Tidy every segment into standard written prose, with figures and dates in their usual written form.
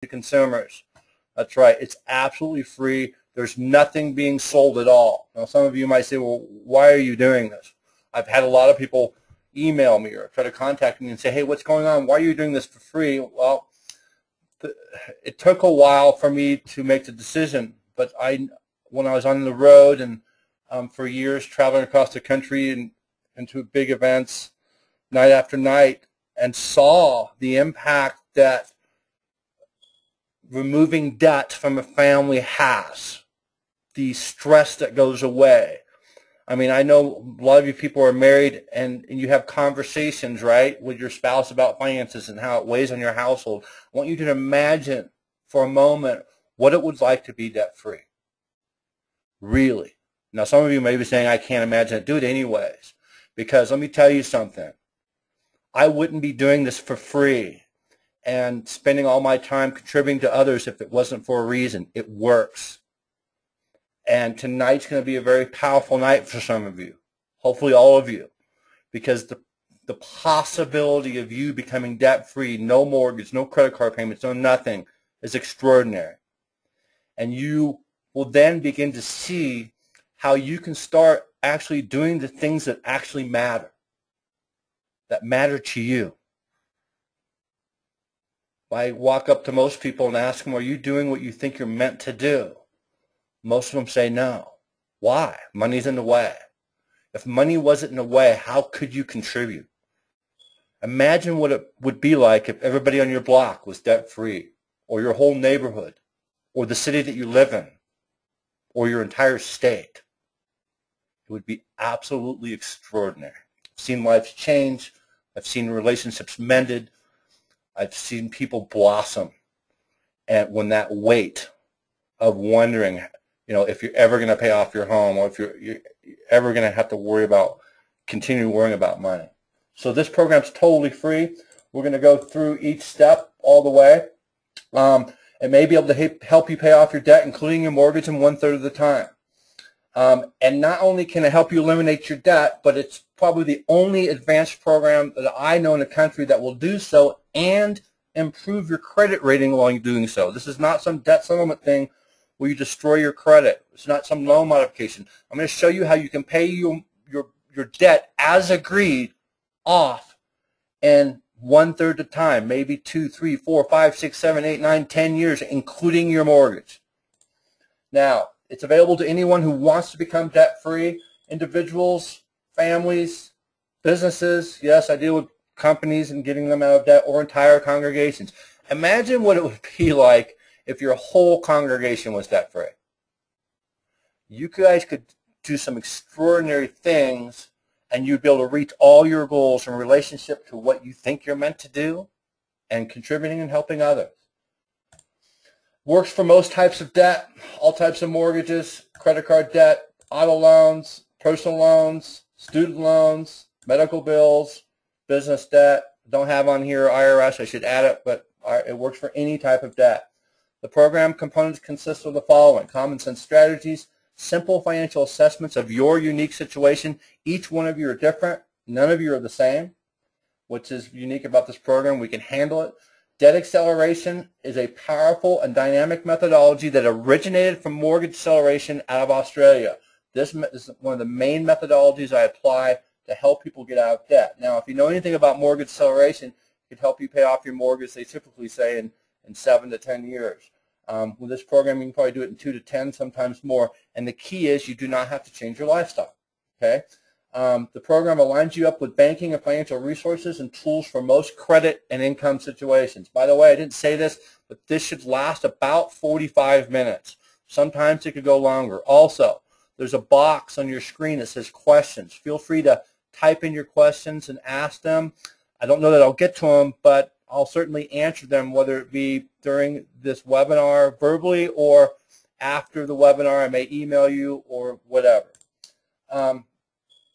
to consumers. That's right. It's absolutely free. There's nothing being sold at all. Now, some of you might say, well, why are you doing this? I've had a lot of people email me or try to contact me and say, hey, what's going on? Why are you doing this for free? Well, it took a while for me to make the decision, but when I was on the road and for years traveling across the country and into big events night after night and saw the impact that removing debt from a family has, the stress that goes away. I mean, I know a lot of you people are married and you have conversations, right, with your spouse about finances and how it weighs on your household. I want you to imagine for a moment what it would like to be debt-free. Really. Now, some of you may be saying, I can't imagine it. Do it anyways. Because let me tell you something. I wouldn't be doing this for free and spending all my time contributing to others if it wasn't for a reason. It works. And tonight's going to be a very powerful night for some of you, hopefully all of you, because the possibility of you becoming debt-free, no mortgage, no credit card payments, no nothing, is extraordinary. And you will then begin to see how you can start actually doing the things that actually matter, that matter to you. I walk up to most people and ask them, are you doing what you think you're meant to do? Most of them say no. Why? Money's in the way. If money wasn't in the way, how could you contribute? Imagine what it would be like if everybody on your block was debt-free, or your whole neighborhood, or the city that you live in, or your entire state. It would be absolutely extraordinary. I've seen lives change. I've seen relationships mended. I've seen people blossom. And when that weight of wondering, if you're ever going to pay off your home or if you're ever going to have to continue worrying about money. So this program's totally free. We're going to go through each step all the way. It may be able to help you pay off your debt, including your mortgage, in 1/3 of the time. And not only can it help you eliminate your debt, but it's probably the only advanced program that I know in the country that will do so and improve your credit rating while you're doing so. This is not some debt settlement thing where you destroy your credit. It's not some loan modification. I'm going to show you how you can pay your debt as agreed off in 1/3 the time, maybe 2, 3, 4, 5, 6, 7, 8, 9, 10 years, including your mortgage. Now, it's available to anyone who wants to become debt-free, individuals, families, businesses. Yes, I deal with companies and getting them out of debt, or entire congregations. Imagine what it would be like if your whole congregation was debt-free. You guys could do some extraordinary things, and you'd be able to reach all your goals in relationship to what you think you're meant to do and contributing and helping others. Works for most types of debt, all types of mortgages, credit card debt, auto loans, personal loans, student loans, medical bills, business debt. Don't have on here IRS. I should add it, but it works for any type of debt. The program components consist of the following: common sense strategies, simple financial assessments of your unique situation. Each one of you are different. None of you are the same, which is unique about this program. We can handle it. Debt acceleration is a powerful and dynamic methodology that originated from mortgage acceleration out of Australia. This is one of the main methodologies I apply to help people get out of debt. Now, if you know anything about mortgage acceleration, it could help you pay off your mortgage, they typically say, in 7 to 10 years. With this program, you can probably do it in 2 to 10, sometimes more. And the key is you do not have to change your lifestyle. Okay? The program aligns you up with banking and financial resources and tools for most credit and income situations. By the way, I didn't say this, but this should last about 45 minutes. Sometimes it could go longer. Also, there's a box on your screen that says questions. Feel free to type in your questions and ask them. I don't know that I'll get to them, but I'll certainly answer them, whether it be during this webinar verbally or after the webinar. I may email you or whatever.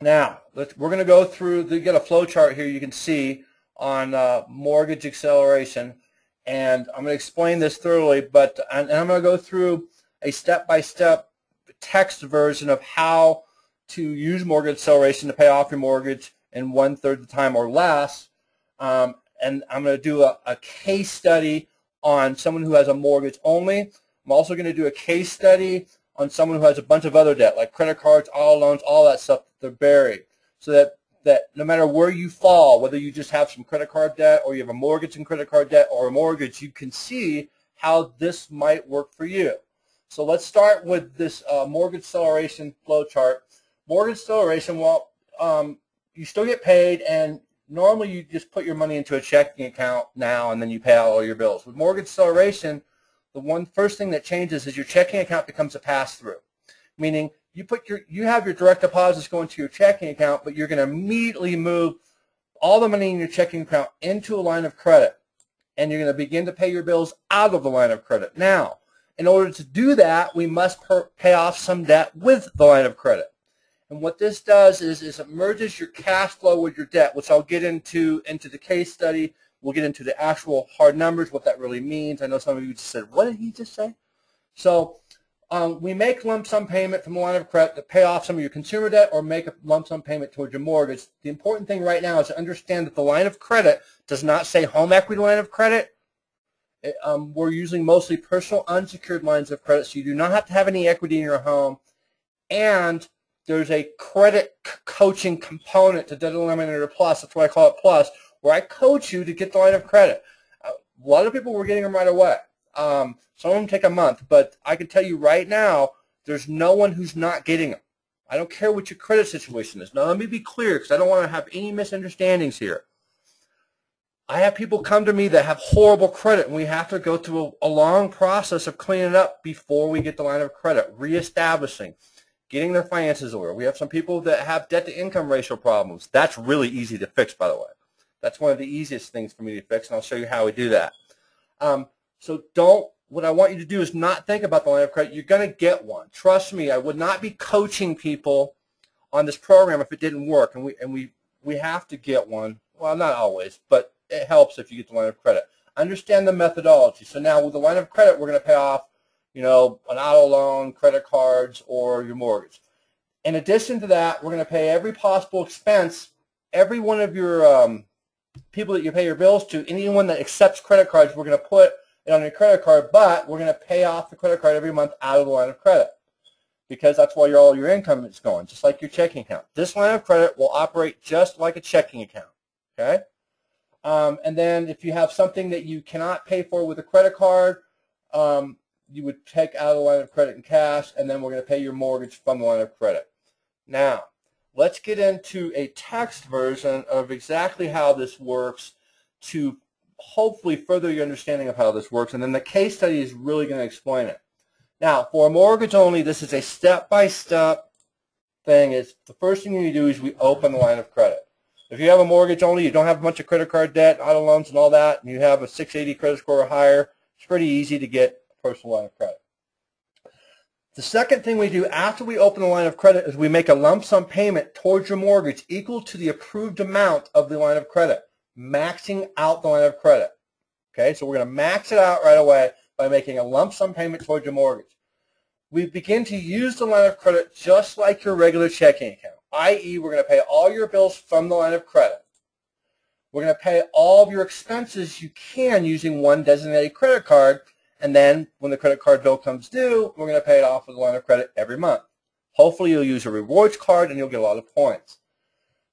Now, we're going to go through, you get a flow chart here you can see on mortgage acceleration, and I'm going to explain this thoroughly, but I'm going to go through a step-by-step text version of how to use mortgage acceleration to pay off your mortgage in 1/3 the time or less. And I'm going to do a case study on someone who has a mortgage only. I'm also going to do a case study on someone who has a bunch of other debt, like credit cards, auto loans, all that stuff that they're buried. So that no matter where you fall, whether you just have some credit card debt or you have a mortgage and credit card debt or a mortgage, you can see how this might work for you. So let's start with this mortgage acceleration flow chart. Mortgage acceleration, well, you still get paid, and normally you just put your money into a checking account now and then you pay out all your bills. With mortgage acceleration, the first thing that changes is your checking account becomes a pass-through, meaning you have your direct deposits going to your checking account, but you're going to immediately move all the money in your checking account into a line of credit, and you're going to begin to pay your bills out of the line of credit. Now, in order to do that, we must pay off some debt with the line of credit. And what this does is it merges your cash flow with your debt, which I'll get into the case study. We'll get into the actual hard numbers, what that really means. I know some of you just said, what did he just say? So we make lump sum payment from the line of credit to pay off some of your consumer debt or make a lump sum payment towards your mortgage. The important thing right now is to understand that the line of credit does not say home equity line of credit. We're using mostly personal unsecured lines of credit, so you do not have to have any equity in your home. And there's a credit coaching component to Debt Eliminator Plus. That's why I call it Plus, where I coach you to get the line of credit. A lot of people were getting them right away. Some of them take a month, but I can tell you right now, there's no one who's not getting them. I don't care what your credit situation is. Now, let me be clear, because I don't want to have any misunderstandings here. I have people come to me that have horrible credit, and we have to go through a long process of cleaning it up before we get the line of credit, reestablishing, getting their finances in order. We have some people that have debt-to-income ratio problems. That's really easy to fix, by the way. That's one of the easiest things for me to fix, and I'll show you how we do that. What I want you to do is not think about the line of credit. You're going to get one. Trust me, I would not be coaching people on this program if it didn't work, and we have to get one. Well, not always, but it helps if you get the line of credit. Understand the methodology. So now with the line of credit, we're going to pay off, an auto loan, credit cards, or your mortgage. In addition to that, we're going to pay every possible expense, every one of your people that you pay your bills to, anyone that accepts credit cards, we're going to put it on your credit card, but we're going to pay off the credit card every month out of the line of credit, because that's where all your income is going, just like your checking account. This line of credit will operate just like a checking account, okay? And then if you have something that you cannot pay for with a credit card, you would take out a line of credit in cash, and then we're going to pay your mortgage from the line of credit. Now, let's get into a text version of exactly how this works to hopefully further your understanding of how this works, and then the case study is really going to explain it. Now, for a mortgage only, this is a step-by-step thing. The first thing you do is we open the line of credit. If you have a mortgage only, you don't have a bunch of credit card debt, auto loans, and all that, and you have a 680 credit score or higher, it's pretty easy to get a personal line of credit. The second thing we do after we open the line of credit is we make a lump sum payment towards your mortgage equal to the approved amount of the line of credit, maxing out the line of credit. Okay, so we're going to max it out right away by making a lump sum payment towards your mortgage. We begin to use the line of credit just like your regular checking account, i.e. we're going to pay all your bills from the line of credit. We're going to pay all of your expenses you can using one designated credit card, and then when the credit card bill comes due, we're going to pay it off with the line of credit every month. Hopefully you'll use a rewards card and you'll get a lot of points.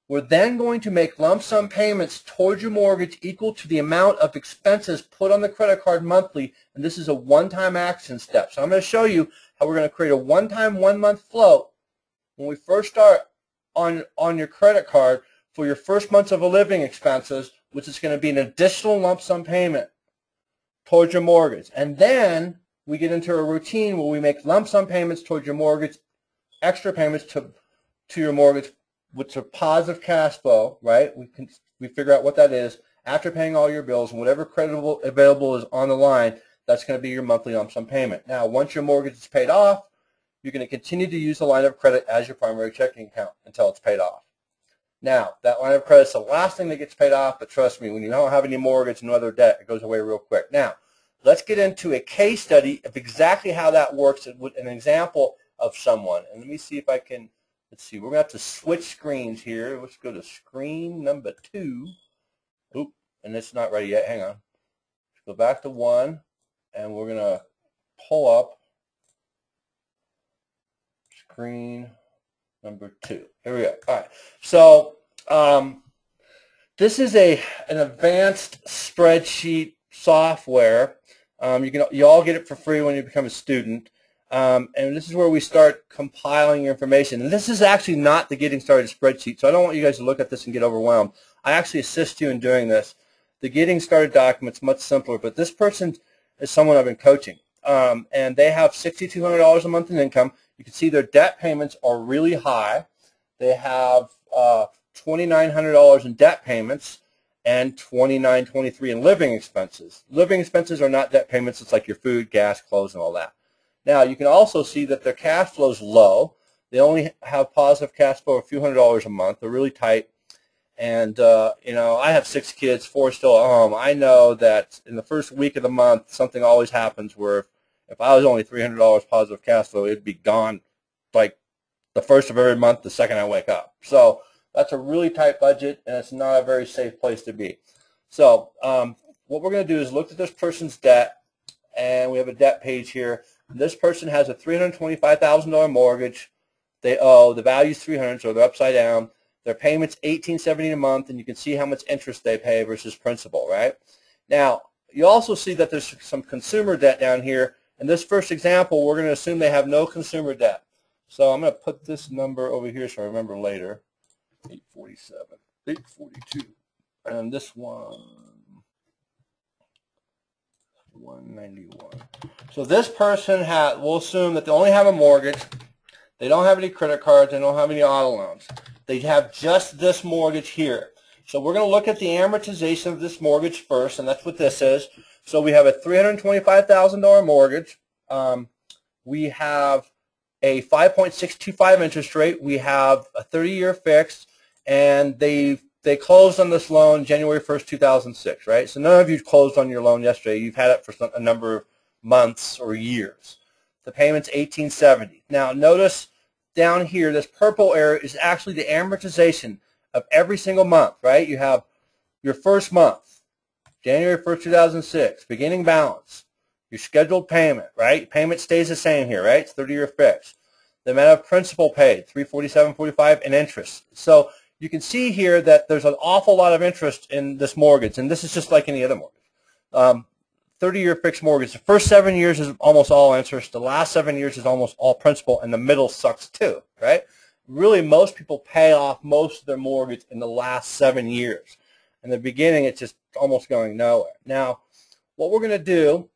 We're then going to make lump sum payments towards your mortgage equal to the amount of expenses put on the credit card monthly, and this is a one-time action step. So I'm going to show you how we're going to create a one-time, one-month float when we first start on your credit card for your first months of living expenses, which is going to be an additional lump sum payment towards your mortgage. And then we get into a routine where we make lump sum payments towards your mortgage, extra payments to your mortgage, which are positive cash flow, right? We figure out what that is after paying all your bills, and whatever credit available is on the line, that's going to be your monthly lump sum payment. Now, once your mortgage is paid off, you're going to continue to use the line of credit as your primary checking account until it's paid off. Now, that line of credit is the last thing that gets paid off, but trust me, when you don't have any mortgage, no other debt, it goes away real quick. Now, let's get into a case study of exactly how that works with an example of someone. And let me see if I can, let's see, we're going to have to switch screens here. Let's go to screen number 2. Oop, and it's not ready yet. Hang on. Let's go back to 1. and we're going to pull up screen number 2. Here we go. All right. So this is an advanced spreadsheet software. You all get it for free when you become a student. And this is where we start compiling your information. And this is actually not the Getting Started spreadsheet, so I don't want you guys to look at this and get overwhelmed. I actually assist you in doing this. The Getting Started document's much simpler, but this person is someone I've been coaching. And they have $6,200 a month in income. You can see their debt payments are really high. They have $2,900 in debt payments and $2,923 in living expenses. Living expenses are not debt payments. It's like your food, gas, clothes, and all that. Now, you can also see that their cash flow is low. They only have positive cash flow of a few $100s a month. They're really tight. And, you know, I have 6 kids, 4 still at home. I know that in the first week of the month, something always happens where if I was only $300 positive cash flow, it'd be gone like the first of every month, the second I wake up. So that's a really tight budget, and it's not a very safe place to be. So what we're going to do is look at this person's debt, and we have a debt page here. This person has a $325,000 mortgage. They owe, the value's $300, so they're upside down. Their payment's $1,870 a month, and you can see how much interest they pay versus principal, right? Now, you also see that there's some consumer debt down here. In this first example, we're going to assume they have no consumer debt. So I'm going to put this number over here so I remember later. 847, 842, and this one, 191. So this person we'll assume that they only have a mortgage. They don't have any credit cards. They don't have any auto loans. They have just this mortgage here. So we're going to look at the amortization of this mortgage first, and that's what this is. So we have a $325,000 mortgage. We have a 5.625 interest rate. We have a 30-year fixed, and they closed on this loan January 1st, 2006, right? So none of you closed on your loan yesterday. You've had it for a number of months or years. The payment's $1,870. Now notice down here, this purple area is actually the amortization of every single month, right? You have your first month, January 1st, 2006, beginning balance, your scheduled payment, right? Payment stays the same here, right? It's 30-year fixed. The amount of principal paid, $347.45, and interest. So you can see here that there's an awful lot of interest in this mortgage, and this is just like any other mortgage. 30-year fixed mortgage. The first 7 years is almost all interest. The last 7 years is almost all principal, and the middle sucks too, right? Really, most people pay off most of their mortgage in the last 7 years. In the beginning, it's just almost going nowhere. Now, what we're going to do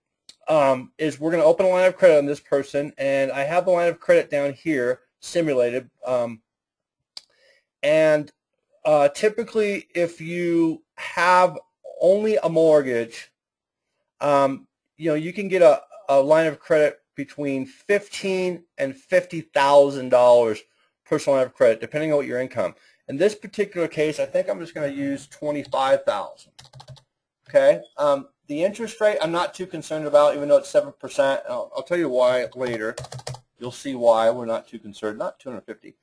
is we're going to open a line of credit on this person, and I have the line of credit down here simulated. Typically, if you have only a mortgage, you know, you can get a line of credit between $15,000 and $50,000 personal line of credit, depending on what your income. In this particular case, I think I'm just going to use $25,000. Okay. The interest rate I'm not too concerned about, even though it's 7%. I'll tell you why later. You'll see why we're not too concerned. Not 250.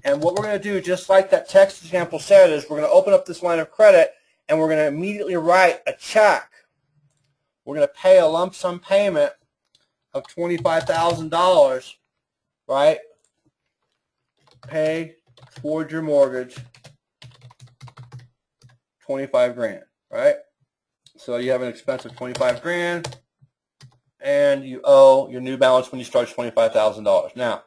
And what we're going to do, just like that text example said, is we're going to open up this line of credit, and we're going to immediately write a check. We're going to pay a lump sum payment of $25,000, right? Pay towards your mortgage, 25 grand, right? So you have an expense of 25 grand, and you owe your new balance when you start $25,000. Now,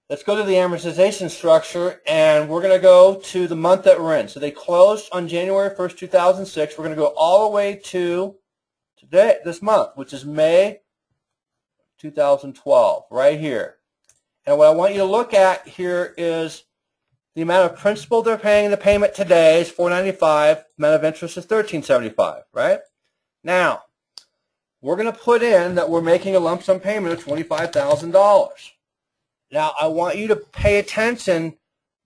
let's go to the amortization structure, and we're going to go to the month that we're in. So they closed on January 1st, 2006. We're going to go all the way to today, this month, which is May 2012, right here. And what I want you to look at here is the amount of principal they're paying. The payment today is $495. The amount of interest is $1,375, right? Now, we're going to put in that we're making a lump sum payment of $25,000. Now, I want you to pay attention.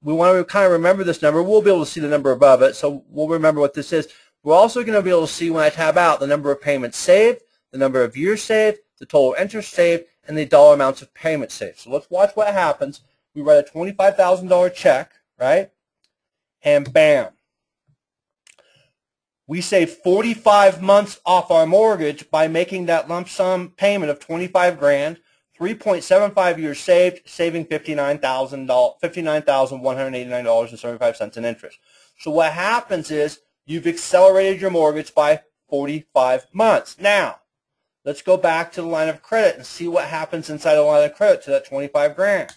We want to kind of remember this number. We'll be able to see the number above it, so we'll remember what this is. We're also going to be able to see when I tab out the number of payments saved, the number of years saved, the total interest saved, and the dollar amounts of payments saved. So let's watch what happens. We write a $25,000 check, right? And bam. We save 45 months off our mortgage by making that lump sum payment of 25 grand, 3.75 years saved, saving $59,189.75 in interest. So what happens is you've accelerated your mortgage by 45 months. Now, let's go back to the line of credit and see what happens inside the line of credit to that 25 grand.